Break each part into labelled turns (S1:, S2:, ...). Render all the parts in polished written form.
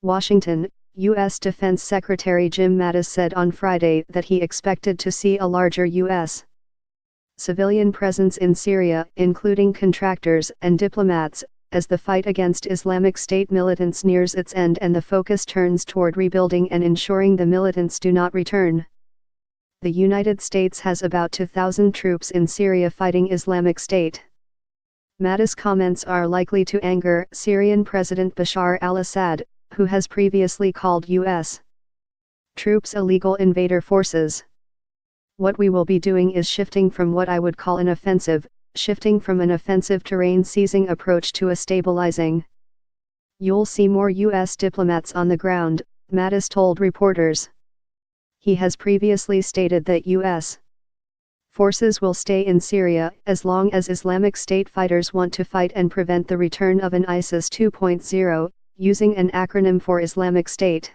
S1: Washington, U.S. Defense Secretary Jim Mattis said on Friday that he expected to see a larger U.S. civilian presence in Syria, including contractors and diplomats, as the fight against Islamic State militants nears its end and the focus turns toward rebuilding and ensuring the militants do not return. The United States has about 2,000 troops in Syria fighting Islamic State. Mattis' comments are likely to anger Syrian President Bashar al-Assad, who has previously called U.S. troops illegal invader forces. What we will be doing is shifting from what I would call an offensive, shifting from an offensive terrain-seizing approach to a stabilizing. You'll see more U.S. diplomats on the ground, Mattis told reporters. He has previously stated that U.S. forces will stay in Syria as long as Islamic State fighters want to fight and prevent the return of an ISIS 2.0, using an acronym for Islamic State.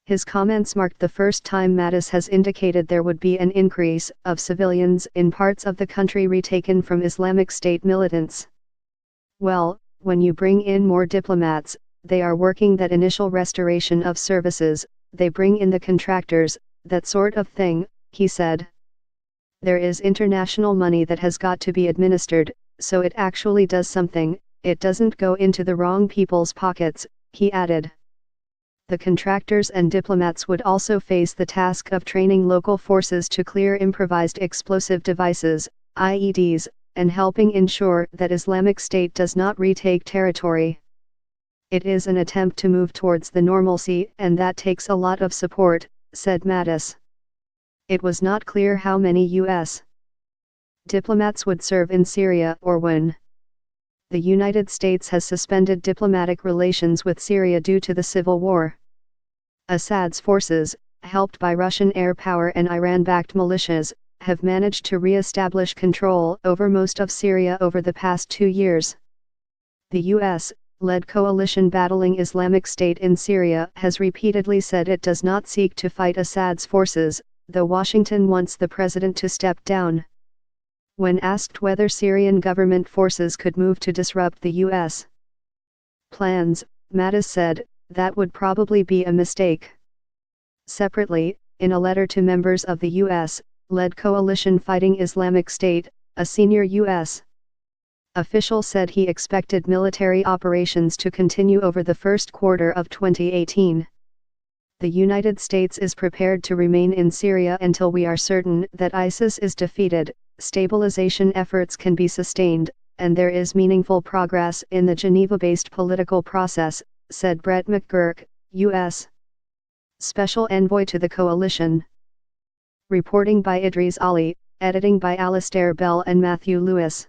S1: His comments marked the first time Mattis has indicated there would be an increase of civilians in parts of the country retaken from Islamic State militants. Well, when you bring in more diplomats, they are working that initial restoration of services, they bring in the contractors, that sort of thing, he said. There is international money that has got to be administered, so it actually does something, it doesn't go into the wrong people's pockets, he added. The contractors and diplomats would also face the task of training local forces to clear improvised explosive devices, IEDs, and helping ensure that Islamic State does not retake territory. It is an attempt to move towards the normalcy and that takes a lot of support, said Mattis. It was not clear how many U.S. diplomats would serve in Syria or when. The United States has suspended diplomatic relations with Syria due to the civil war. Assad's forces, helped by Russian air power and Iran-backed militias, have managed to re-establish control over most of Syria over the past 2 years. The U.S.-led coalition battling Islamic State in Syria has repeatedly said it does not seek to fight Assad's forces, though Washington wants the president to step down. When asked whether Syrian government forces could move to disrupt the U.S. plans, Mattis said, that would probably be a mistake. Separately, in a letter to members of the U.S.-led coalition fighting Islamic State, a senior U.S. official said he expected military operations to continue over the first quarter of 2018. The United States is prepared to remain in Syria until we are certain that ISIS is defeated, stabilization efforts can be sustained, and there is meaningful progress in the Geneva-based political process, said Brett McGurk, U.S. Special Envoy to the coalition. Reporting by Idris Ali, editing by Alastair Bell and Matthew Lewis.